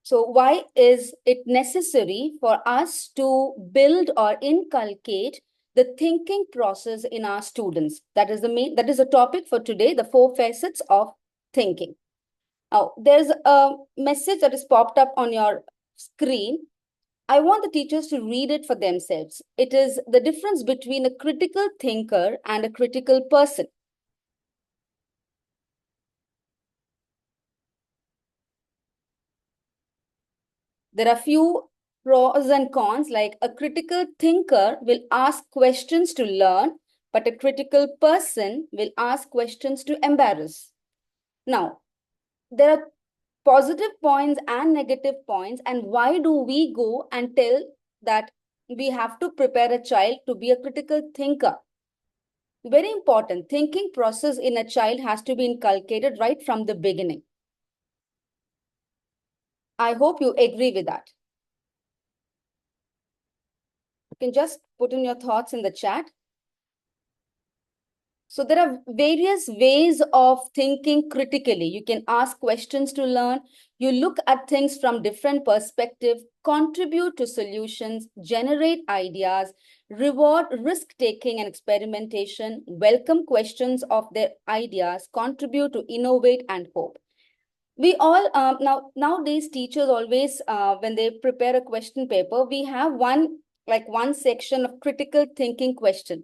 So why is it necessary for us to build or inculcate the thinking process in our students? That is the topic for today, the 4 facets of thinking. Now, there's a message that is popped up on your screen. I want the teachers to read it for themselves. It is the difference between a critical thinker and a critical person. There are few pros and cons, like a critical thinker will ask questions to learn, but a critical person will ask questions to embarrass. Now, there are positive points and negative points, and why do we go and tell that we have to prepare a child to be a critical thinker? Very important, thinking process in a child has to be inculcated right from the beginning. I hope you agree with that. You can just put in your thoughts in the chat. So there are various ways of thinking critically. You can ask questions to learn. You look at things from different perspectives, contribute to solutions, generate ideas, reward risk-taking and experimentation, welcome questions of their ideas, contribute to innovate and hope. We all, nowadays teachers always, when they prepare a question paper, we have one section of critical thinking question.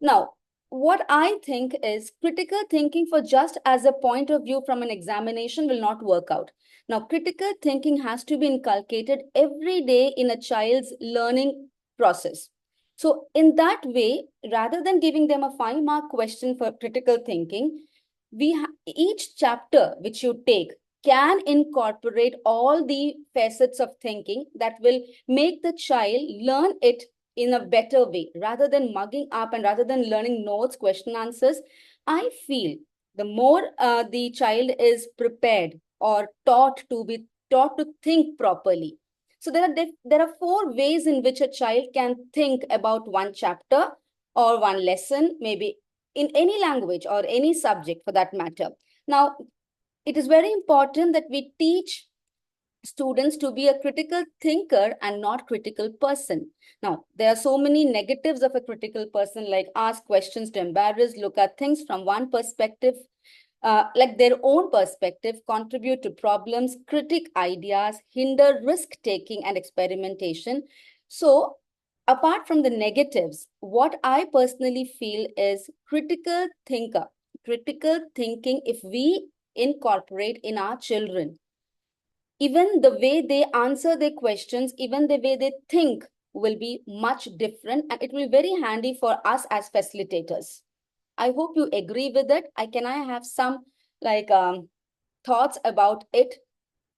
Now, what I think is critical thinking for just as a point of view from an examination will not work out. Now, critical thinking has to be inculcated every day in a child's learning process. So in that way, rather than giving them a 5-mark question for critical thinking, each chapter which you take can incorporate all the facets of thinking that will make the child learn it in a better way, rather than mugging up and rather than learning notes, question answers. I feel the more the child is prepared or taught to think properly. So there are 4 ways in which a child can think about one chapter or one lesson, maybe in any language or any subject for that matter. Now, it is very important that we teach students to be a critical thinker and not critical person. Now, there are so many negatives of a critical person, like ask questions to embarrass, look at things from one perspective, like their own perspective, contribute to problems, critique ideas, hinder risk-taking and experimentation. So, apart from the negatives, what I personally feel is critical thinking, if we incorporate in our children, even the way they answer their questions, even the way they think will be much different, and it will be very handy for us as facilitators. I hope you agree with it. Can I have some thoughts about it?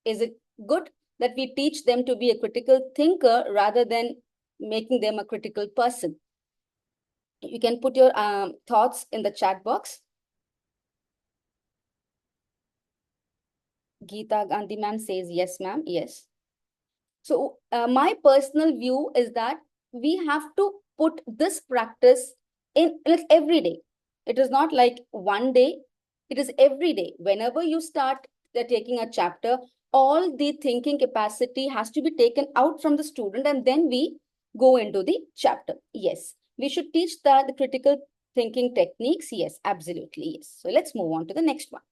Is it good that we teach them to be a critical thinker rather than making them a critical person? You can put your thoughts in the chat box. Geeta Gandhi ma'am says yes, ma'am. Yes. So my personal view is that we have to put this practice in like every day. It is not like one day. It is every day. Whenever you start taking a chapter, all the thinking capacity has to be taken out from the student, and then we go into the chapter. Yes, we should teach the critical thinking techniques. Yes, absolutely. Yes. So let's move on to the next one.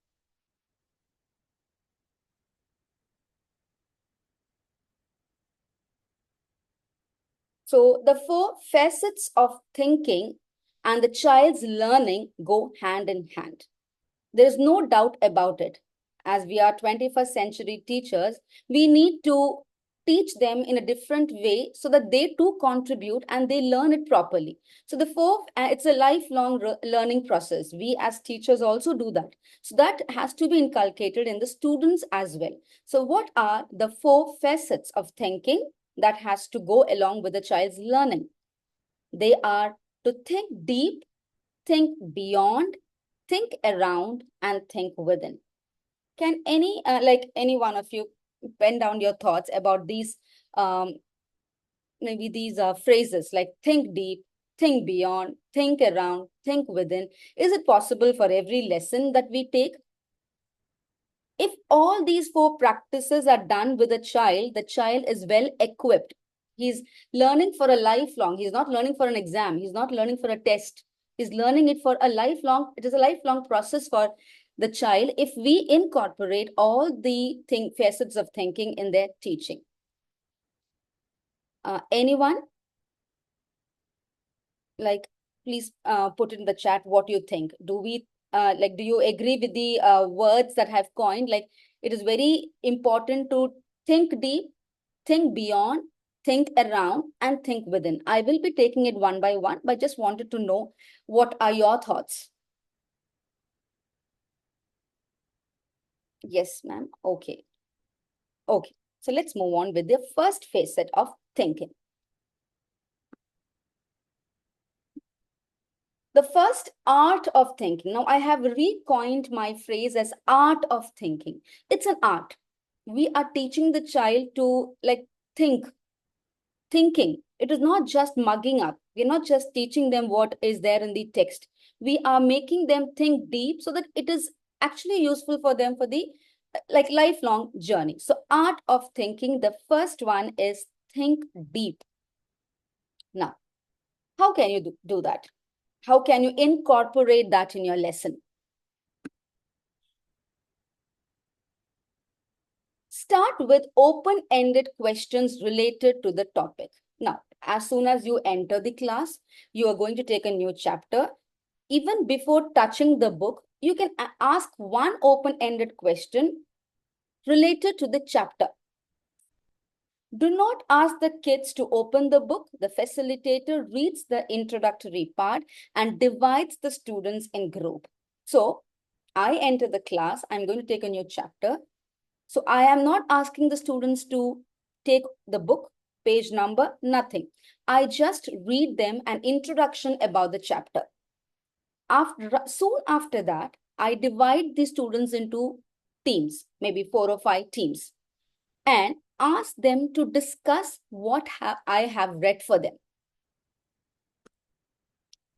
So the 4 facets of thinking and the child's learning go hand in hand. There is no doubt about it. As we are 21st century teachers, we need to teach them in a different way so that they too contribute and they learn it properly. So it's a lifelong learning process. We as teachers also do that. So that has to be inculcated in the students as well. So what are the 4 facets of thinking that has to go along with the child's learning? They are to think deep, think beyond, think around, and think within. Can any one of you pen down your thoughts about these maybe these phrases like think deep, think beyond, think around, think within? Is it possible for every lesson that we take? If all these four practices are done with a child, the child is well equipped. He's learning for a lifelong. He's not learning for an exam. He's not learning for a test. He's learning it for a lifelong. It is a lifelong process for the child if we incorporate all the facets of thinking in their teaching. Anyone? Like, please put in the chat what you think. Do you agree with the words that I've coined? Like, it is very important to think deep, think beyond, think around, and think within. I will be taking it one by one, but just wanted to know what are your thoughts. Yes, ma'am. Okay. Okay. So let's move on with the first facet of thinking. The first art of thinking. Now, I have recoined my phrase as art of thinking. It's an art. We are teaching the child to thinking. It is not just mugging up. We're not just teaching them what is there in the text. We are making them think deep so that it is actually useful for them for the lifelong journey. So art of thinking, the first one is think deep. Now, how can you do that? How can you incorporate that in your lesson? Start with open-ended questions related to the topic. Now, as soon as you enter the class, you are going to take a new chapter. Even before touching the book, you can ask one open-ended question related to the chapter. Do not ask the kids to open the book. The facilitator reads the introductory part and divides the students in group. So, I enter the class. I'm going to take a new chapter. So I am not asking the students to take the book, page number, nothing. I just read them an introduction about the chapter. Soon after that, I divide the students into teams, maybe 4 or 5 teams, and ask them to discuss what I have read for them.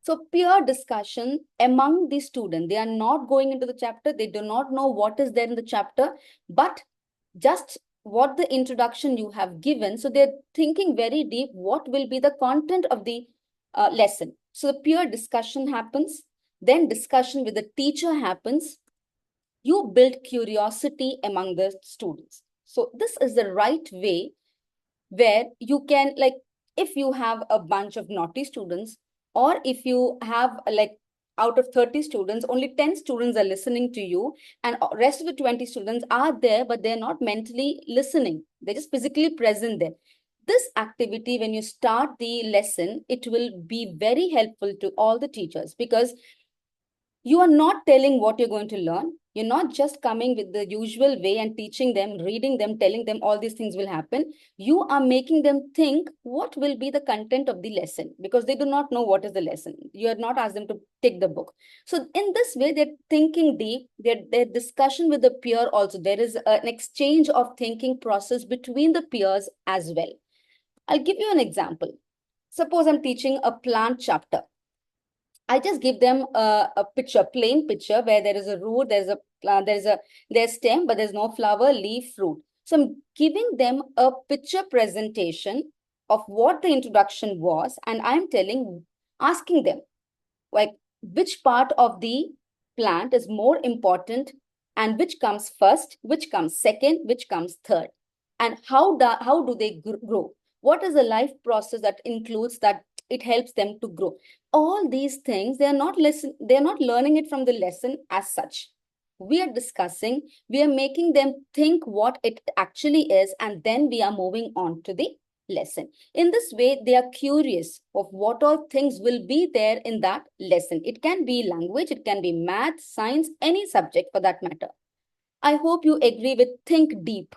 So peer discussion among the students, they are not going into the chapter. They do not know what is there in the chapter, but just what the introduction you have given. So they're thinking very deep, what will be the content of the lesson. So the peer discussion happens, then discussion with the teacher happens. You build curiosity among the students. So this is the right way where you can, like, if you have a bunch of naughty students, or if you have out of 30 students, only 10 students are listening to you, and rest of the 20 students are there, but they're not mentally listening. They're just physically present there. This activity, when you start the lesson, it will be very helpful to all the teachers, because you are not telling what you're going to learn. You're not just coming with the usual way and teaching them, reading them, telling them all these things will happen. You are making them think what will be the content of the lesson, because they do not know what is the lesson. You are not asked them to take the book. So in this way, they're thinking deep. Their discussion with the peer also. There is an exchange of thinking process between the peers as well. I'll give you an example. Suppose I'm teaching a plant chapter. I just give them a picture, plain picture, where there is a root, there's stem, but there's no flower, leaf, fruit. So I'm giving them a picture presentation of what the introduction was, and I'm asking them, like, which part of the plant is more important, and which comes first, which comes second, which comes third, and how do they grow? What is the life process that includes that it helps them to grow? All these things, they're not learning it from the lesson as such. We are discussing, we are making them think what it actually is, and then we are moving on to the lesson. In this way, they are curious of what all things will be there in that lesson. It can be language, it can be math, science, any subject for that matter. I hope you agree with think deep.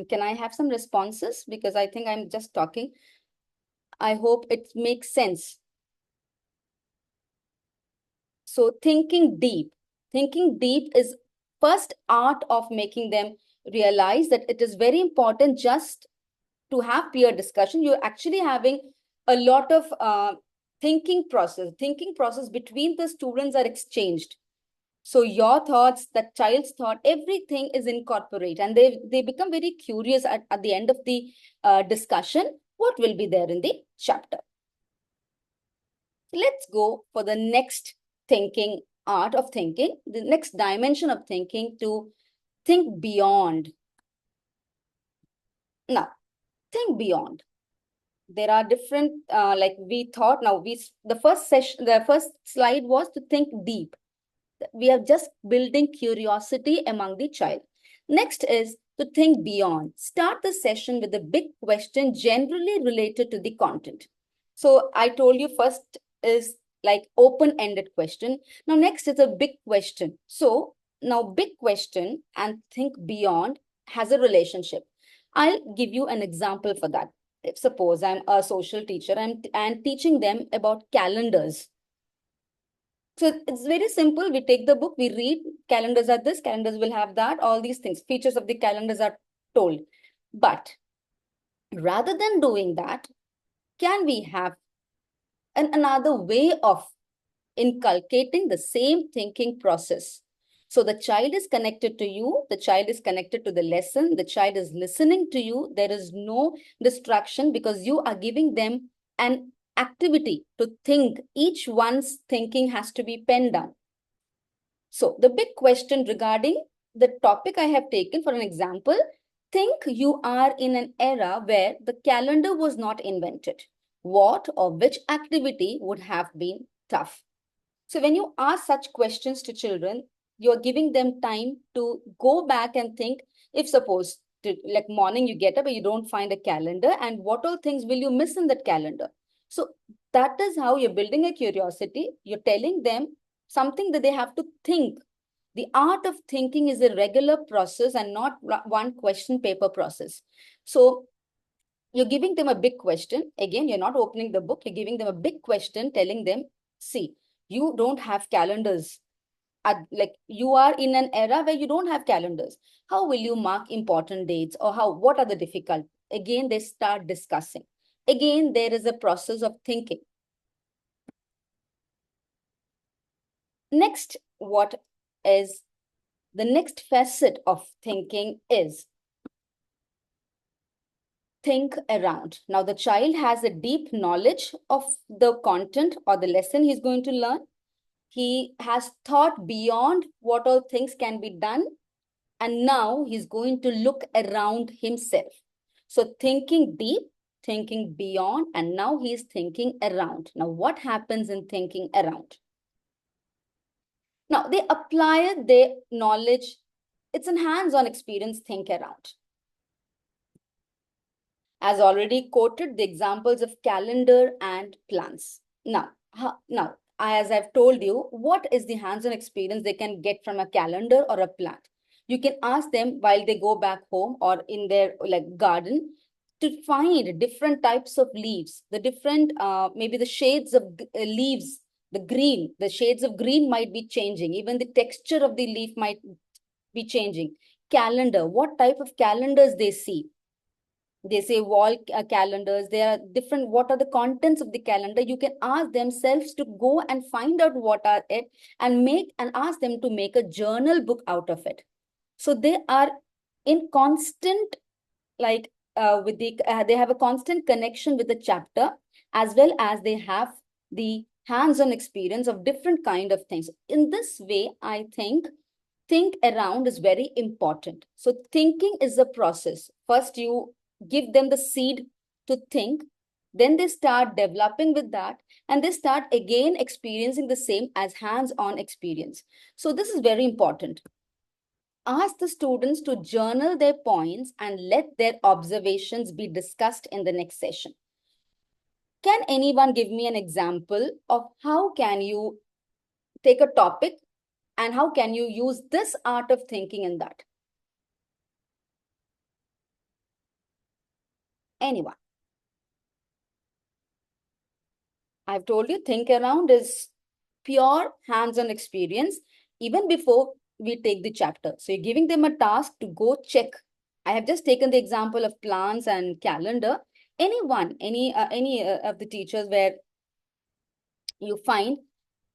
Can I have some responses? Because I think I'm just talking. I hope it makes sense. So thinking deep is first art of making them realize that it is very important just to have peer discussion. You're actually having a lot of thinking process between the students are exchanged. So your thoughts, the child's thought, everything is incorporated, and they become very curious at the end of the discussion. What will be there in the chapter? Let's go for the next thinking, art of thinking, the next dimension of thinking, to think beyond. Now, think beyond. There are different, like we thought, the first session, the first slide was to think deep. We are just building curiosity among the child. Next is to think beyond. Start the session with a big question generally related to the content. So I told you first is like open-ended question. Now next is a big question. So now big question and think beyond has a relationship. I'll give you an example for that. If suppose I'm a social teacher and teaching them about calendars. So it's very simple. We take the book, we read, calendars are this, calendars will have that, all these things. Features of the calendars are told. But rather than doing that, can we have another way of inculcating the same thinking process? So the child is connected to you, the child is connected to the lesson, the child is listening to you. There is no distraction because you are giving them an activity to think. Each one's thinking has to be penned down. So the big question regarding the topic I have taken for an example, think you are in an era where the calendar was not invented. What or which activity would have been tough? So when you ask such questions to children, you're giving them time to go back and think, if suppose like morning you get up and you don't find a calendar, and what all things will you miss in that calendar? So that is how you're building a curiosity. You're telling them something that they have to think. The art of thinking is a regular process and not one question paper process. So you're giving them a big question. Again, you're not opening the book. You're giving them a big question, telling them, see, you don't have calendars. Like you are in an era where you don't have calendars. How will you mark important dates, or what are the difficult? Again, they start discussing. Again, there is a process of thinking. Next, what is the next facet of thinking is think around. Now, the child has a deep knowledge of the content or the lesson he's going to learn. He has thought beyond what all things can be done. And now he's going to look around himself. So thinking deep, thinking beyond, and now he's thinking around. Now, what happens in thinking around? Now, they apply their knowledge. It's a hands-on experience, think around. As already quoted, the examples of calendar and plans. Now, as I've told you, what is the hands-on experience they can get from a calendar or a plant? You can ask them while they go back home or in their like garden to find different types of leaves, the different, maybe the shades of leaves, the shades of green might be changing. Even the texture of the leaf might be changing. Calendar, what type of calendars they see? They say wall calendars. There are different, what are the contents of the calendar? You can ask themselves to go and find out what are it and ask them to make a journal book out of it. So they are in constant, like they have a constant connection with the chapter, as well as they have the hands-on experience of different kind of things. In this way, I think around is very important. So thinking is a process. First, you give them the seed to think, then they start developing with that, and they start again experiencing the same as hands-on experience. So this is very important. Ask the students to journal their points and let their observations be discussed in the next session. Can anyone give me an example of how can you take a topic and how can you use this art of thinking in that? Anyone? I've told you, think around is pure hands-on experience even before we take the chapter. So you're giving them a task to go check. I have just taken the example of plants and calendar. Any of the teachers where you find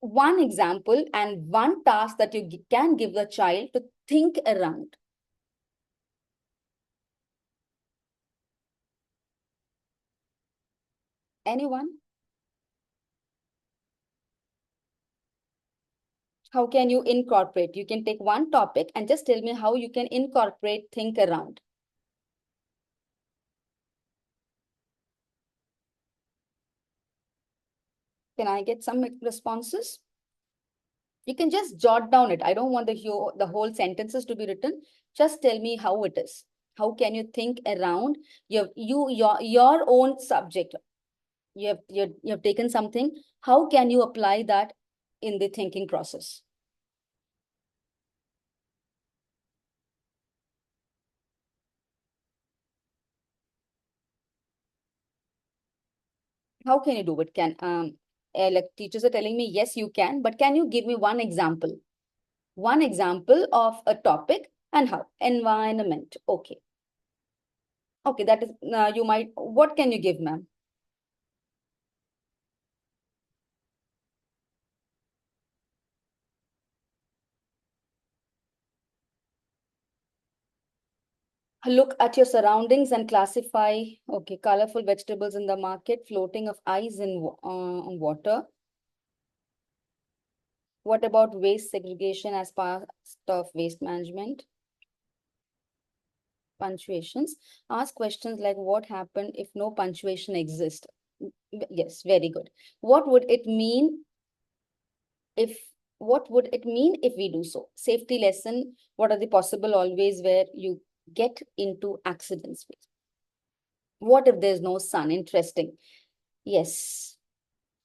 one example and one task that you can give the child to think around. Anyone? How can you incorporate? You can take one topic and just tell me how you can incorporate think around. Can I get some responses? You can just jot down it. I don't want the whole sentences to be written. Just tell me how it is. How can you think around your own subject? You have taken something. How can you apply that in the thinking process? How can you do it? Like teachers are telling me, yes, you can, but can you give me one example? One example of a topic and how? Environment. Okay. Okay, that is, you might, what can you give, ma'am? Look at your surroundings and classify, okay, colorful vegetables in the market, floating of ice in water. What about waste segregation as part of waste management? Punctuations. Ask questions like what happened if no punctuation exists? Yes, very good. What would it mean if what would it mean if we do so? Safety lesson. What are the possible always where you get into accidents with? What if there's no sun? Interesting. Yes.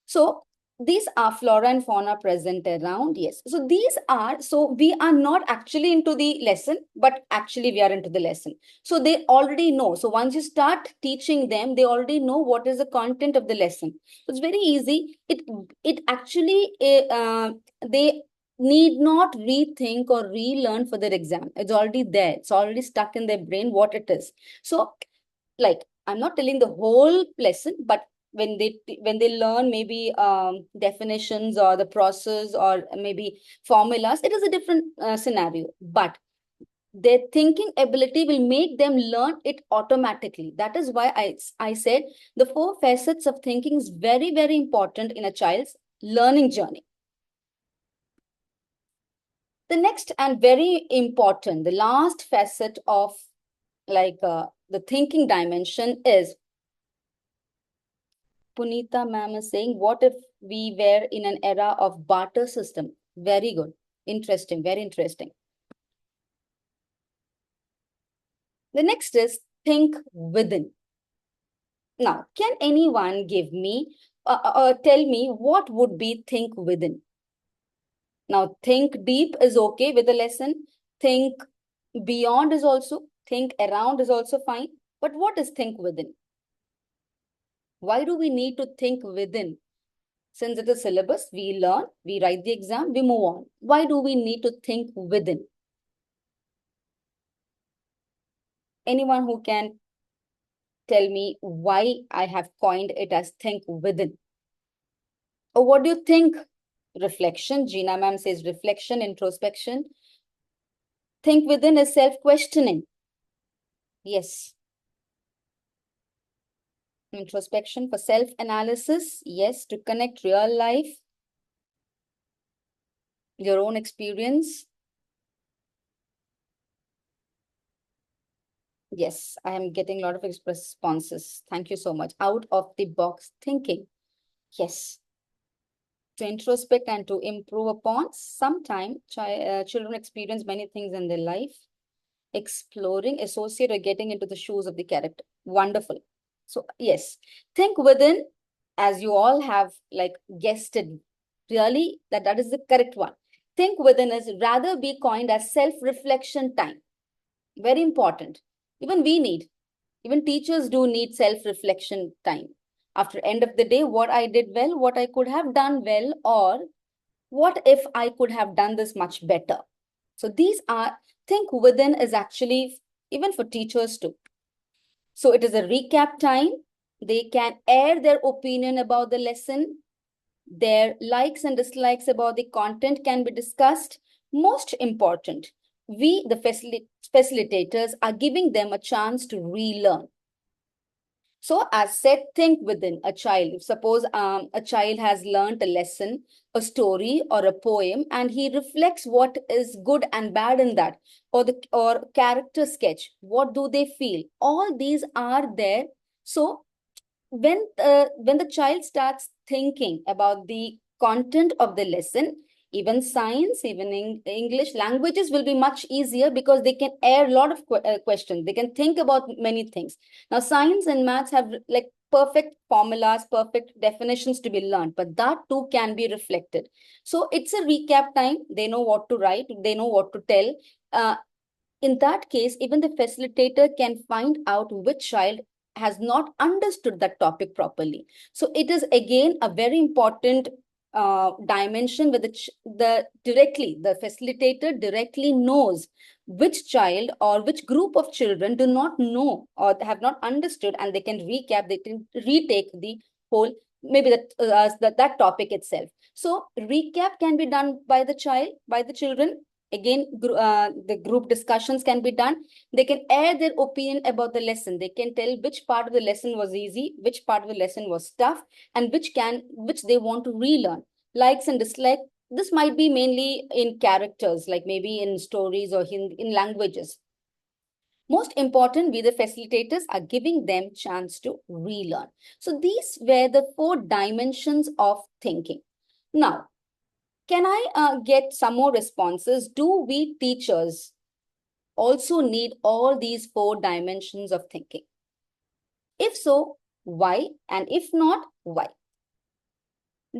So these are flora and fauna present around. Yes. So these are, so we are not actually into the lesson, but actually we are into the lesson. So they already know. So once you start teaching them, they already know what is the content of the lesson. So it's very easy. It actually, they need not rethink or relearn for their exam. It's already there. It's already stuck in their brain what it is. So like I'm not telling the whole lesson, but when they learn maybe definitions or the process or maybe formulas, it is a different scenario. But their thinking ability will make them learn it automatically. That is why I said the four facets of thinking is very, very important in a child's learning journey. The next and very important, the last facet of the thinking dimension is Punita ma'am is saying, what if we were in an era of barter system? Very good. Interesting. Very interesting. The next is think within. Now, can anyone give me, tell me what would be think within? Now, think deep is okay with the lesson. Think beyond is also, think around is also fine. But what is think within? Why do we need to think within? Since it is syllabus, we learn, we write the exam, we move on. Why do we need to think within? Anyone who can tell me why I have coined it as think within? Or what do you think? Reflection. Gina ma'am says reflection, introspection. Think within is self-questioning. Yes. Introspection for self-analysis. Yes. To connect real life, your own experience. Yes, I am getting a lot of responses. Thank you so much. Out of the box thinking. Yes. To introspect and to improve upon. Sometime children experience many things in their life. Exploring, associate, or getting into the shoes of the character. Wonderful. So yes, think within, as you all have like guessed it, really that is the correct one. Think within is rather be coined as self-reflection time. Very important. Even we need, even teachers do need self-reflection time. After end of the day, what I did well, what I could have done well, or what if I could have done this much better? So these are, think within is actually even for teachers too. So it is a recap time. They can air their opinion about the lesson. Their likes and dislikes about the content can be discussed. Most important, we, the facilitators, are giving them a chance to relearn. So, as said, think within a child. If suppose a child has learned a lesson, a story, or a poem, and he reflects what is good and bad in that, or character sketch, what do they feel? All these are there. So, when the child starts thinking about the content of the lesson, even science, even English languages will be much easier because they can air a lot of questions. They can think about many things. Now, science and maths have like perfect formulas, perfect definitions to be learned, but that too can be reflected. So it's a recap time. They know what to write. They know what to tell. Uh, in that case, even the facilitator can find out which child has not understood that topic properly. So it is again a very important dimension where the facilitator directly knows which child or which group of children do not know or have not understood, and they can recap, they can retake the whole, maybe that topic itself. So recap can be done by the child, by the children. Again, the group discussions can be done. They can air their opinion about the lesson. They can tell which part of the lesson was easy, which part of the lesson was tough, and which they want to relearn. Likes and dislikes. This might be mainly in characters, like maybe in stories or in languages. Most important, we the facilitators are giving them chance to relearn. So these were the 4 dimensions of thinking. Now, can I get some more responses? Do we teachers also need all these 4 dimensions of thinking? If so, why? And if not, why?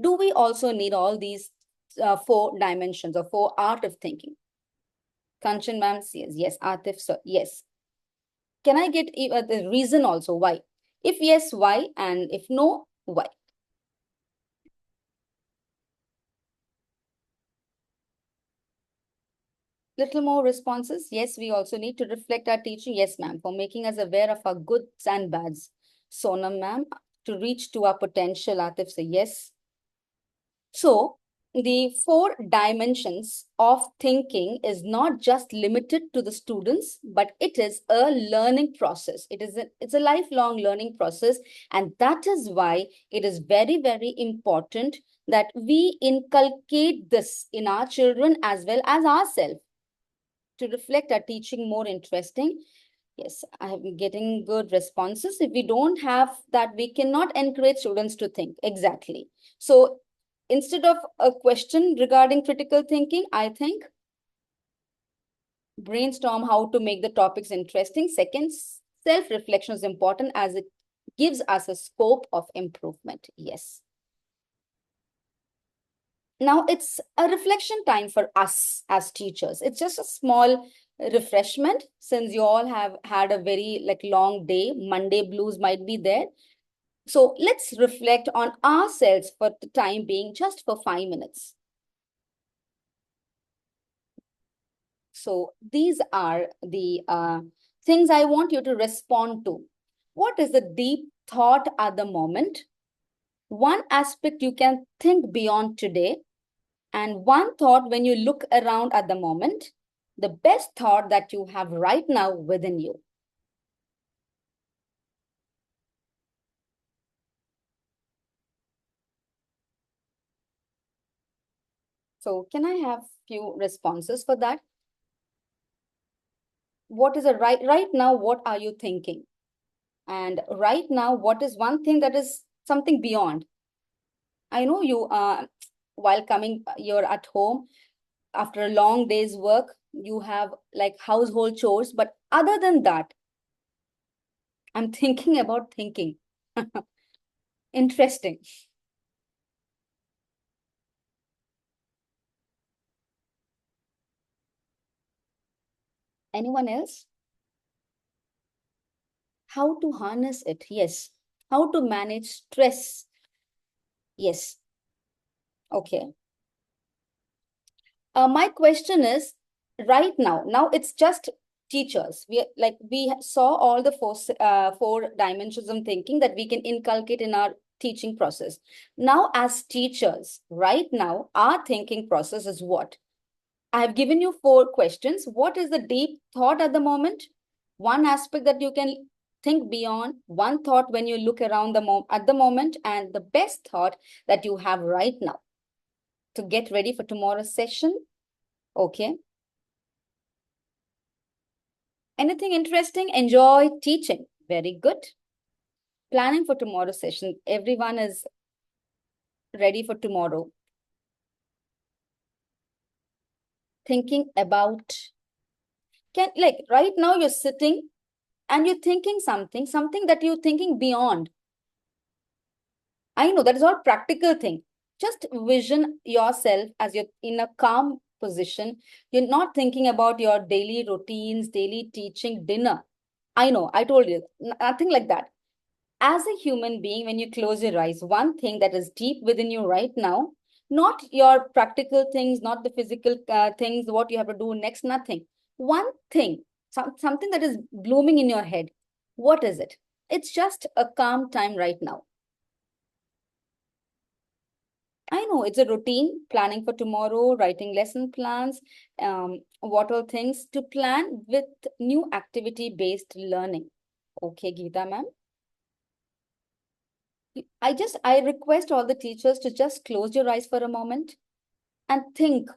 Do we also need all these 4 dimensions or 4 art of thinking? Kanchan ma'am says yes. Atif sir, yes. Can I get the reason also why? If yes, why? And if no, why? Little more responses. Yes, we also need to reflect our teaching. Yes, ma'am, for making us aware of our goods and bads. Sonam, ma'am, to reach to our potential. Atif say yes. So, the 4 dimensions of thinking is not just limited to the students, but it is a learning process. It's a lifelong learning process. And that is why it is very, very important that we inculcate this in our children as well as ourselves to reflect our teaching more interesting. Yes, I am getting good responses. If we don't have that, we cannot encourage students to think. Exactly. So instead of a question regarding critical thinking, I think brainstorm how to make the topics interesting. Second, self-reflection is important as it gives us a scope of improvement. Yes. Now it's a reflection time for us as teachers. It's just a small refreshment since you all have had a very like long day. Monday blues might be there. So let's reflect on ourselves for the time being, just for 5 minutes. So these are the things I want you to respond to. What is the deep thought at the moment? One aspect you can think beyond today. And one thought when you look around at the moment, the best thought that you have right now within you. So can I have few responses for that? What is a right now, what are you thinking? And right now, what is one thing that is something beyond? I know you, while coming, you're at home after a long day's work, you have like household chores, but other than that, I'm thinking about thinking. Interesting. Anyone else? How to harness it? Yes. How to manage stress? Yes. Okay. My question is right now it's just teachers. We saw all the 4 dimensions of thinking that we can inculcate in our teaching process. Now, as teachers, right now, our thinking process is what? I have given you 4 questions. What is the deep thought at the moment? One aspect that you can think beyond, one thought when you look around at the moment, and the best thought that you have right now to get ready for tomorrow's session. Okay. Anything interesting? Enjoy teaching. Very good. Planning for tomorrow's session. Everyone is ready for tomorrow. Thinking about, like right now you're sitting and you're thinking something that you're thinking beyond. I know that is all practical thing. Just vision yourself as you're in a calm position. You're not thinking about your daily routines, daily teaching, dinner. I know, I told you, nothing like that. As a human being, when you close your eyes, one thing that is deep within you right now, not your practical things, not the physical things, what you have to do next, nothing. One thing, something that is blooming in your head. What is it? It's just a calm time right now. I know it's a routine, planning for tomorrow, writing lesson plans, what all things to plan with new activity-based learning. Okay, Geeta ma'am. I request all the teachers to just close your eyes for a moment and think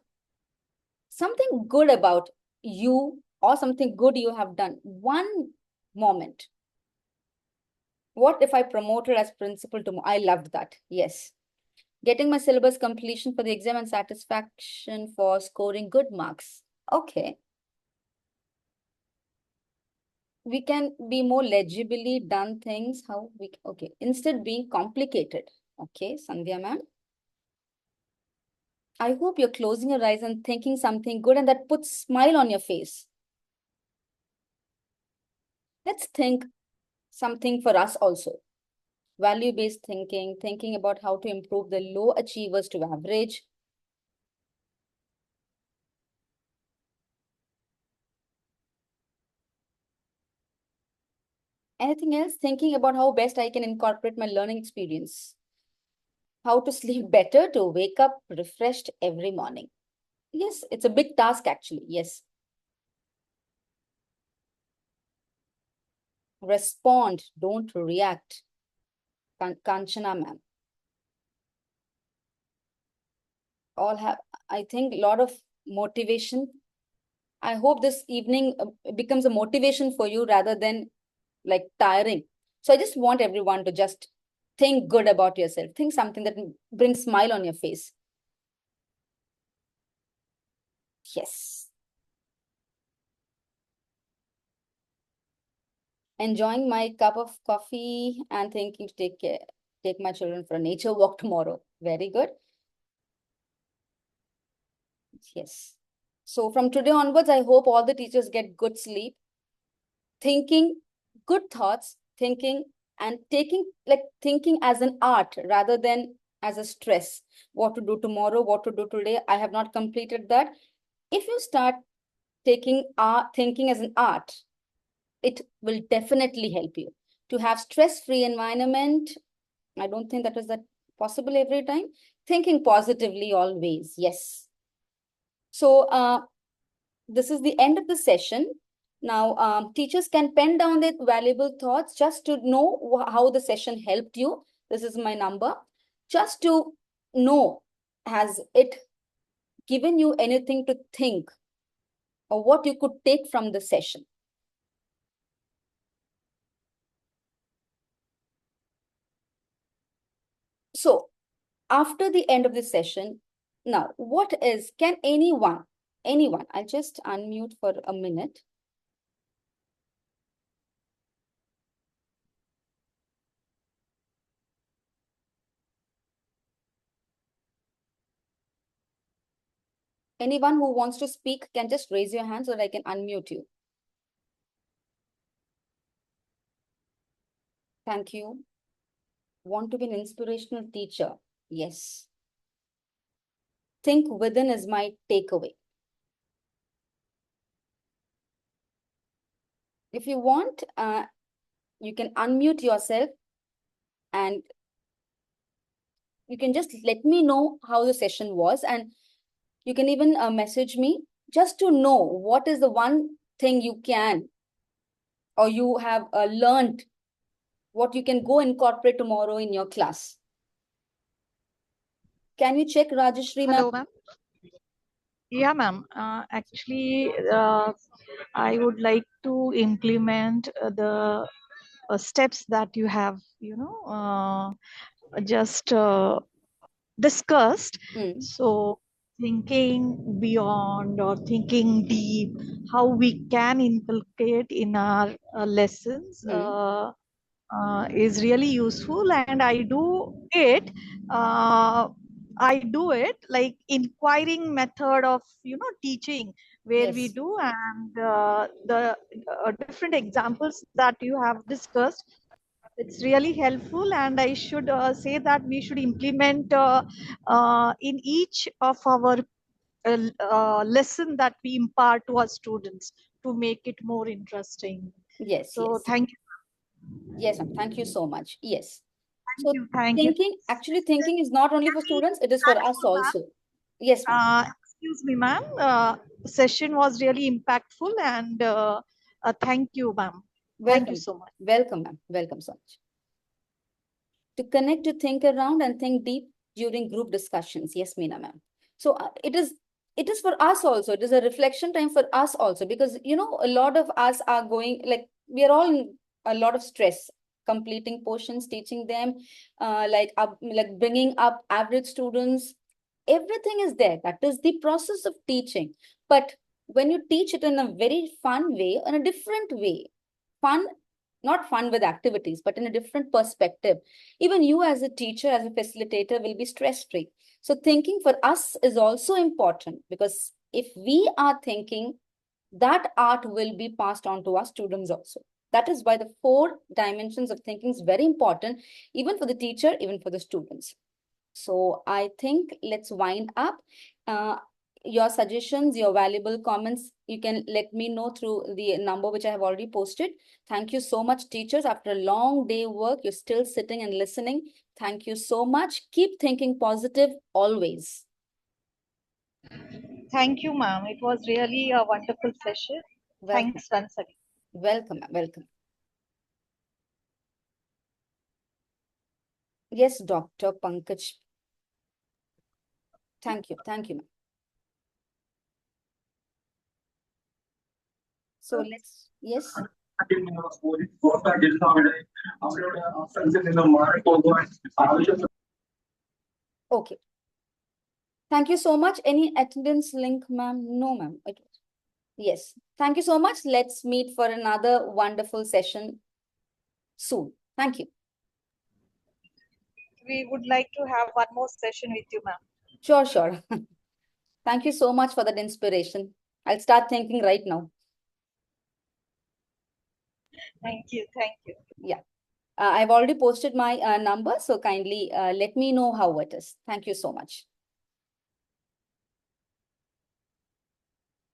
something good about you or something good you have done. One moment. What if I promoted as principal tomorrow? I loved that. Yes. Getting my syllabus completion for the exam and satisfaction for scoring good marks. Okay. We can be more legibly done things. How we, okay. Instead being complicated. Okay, Sandhya ma'am. I hope you're closing your eyes and thinking something good and that puts smile on your face. Let's think something for us also. Value-based thinking, thinking about how to improve the low achievers to average. Anything else? Thinking about how best I can incorporate my learning experience. How to sleep better to wake up refreshed every morning. Yes, it's a big task actually. Yes. Respond, don't react. Kanchana ma'am. All have, I think, a lot of motivation. I hope this evening becomes a motivation for you rather than like tiring. So I just want everyone to just think good about yourself. Think something that brings smile on your face. Yes. Enjoying my cup of coffee and thinking to take my children for a nature walk tomorrow. Very good. Yes. So from today onwards, I hope all the teachers get good sleep, thinking good thoughts, thinking and taking like thinking as an art rather than as a stress. What to do tomorrow, what to do today. I have not completed that. If you start taking art, thinking as an art, it will definitely help you to have stress-free environment. I don't think that is that possible every time. Thinking positively always. Yes. So this is the end of the session. Now, teachers can pen down their valuable thoughts just to know how the session helped you. This is my number. Just to know, has it given you anything to think or what you could take from the session? So, after the end of the session, now, can anyone, I'll just unmute for a minute. Anyone who wants to speak can just raise your hand so that I can unmute you. Thank you. Want to be an inspirational teacher? Yes. Think within is my takeaway. If you want, you can unmute yourself and you can just let me know how the session was, and you can even message me just to know what is the one thing you can or you have learned, what you can go incorporate tomorrow in your class. Can you check, Rajeshri ma'am? Hello, ma'am. Yeah, ma'am. Actually, I would like to implement the steps that you have, just discussed. So, thinking beyond or thinking deep, how we can inculcate in our lessons is really useful, and I do it like inquiring method of teaching, where we Yes. do, and the different examples that you have discussed, it's really helpful, and I should say that we should implement in each of our lesson that we impart to our students to make it more interesting. Yes, So yes. thank you. Yes, ma'am. Thank you so much. Yes. Thank So you. Thank you. actually thinking is not only for students, it is for us Impactful, ma'am. also. Yes, ma'am. Excuse me, ma'am. Session was really impactful, and thank you, ma'am. Thank you Welcome. so much. Welcome, ma'am. Welcome so much. To connect, to think around and think deep during group discussions. Yes, Meena ma'am. So it is for us also. It is a reflection time for us also, because a lot of us are going, like, we are all in a lot of stress, completing portions, teaching them, like bringing up average students. Everything is there. That is the process of teaching. But when you teach it in a very fun way, in a different way, fun, not fun with activities, but in a different perspective, even you as a teacher, as a facilitator, will be stress-free. So thinking for us is also important, because if we are thinking, that art will be passed on to our students also. That is why the 4 dimensions of thinking is very important, even for the teacher, even for the students. So I think let's wind up. Your suggestions, your valuable comments, you can let me know through the number which I have already posted. Thank you so much, teachers. After a long day work, you're still sitting and listening. Thank you so much. Keep thinking positive always. Thank you, ma'am. It was really a wonderful session. Welcome. Thanks once again. Welcome. Welcome. Yes, Dr. Pankaj. Thank you. Thank you, ma'am. So let's, yes. Okay. Thank you so much. Any attendance link, ma'am? No, ma'am. Yes. Thank you so much. Let's meet for another wonderful session soon. Thank you. We would like to have one more session with you, ma'am. Sure, sure. Thank you so much for that inspiration. I'll start thinking right now. Thank you. Thank you. Yeah. I've already posted my number, so kindly let me know how it is. Thank you so much.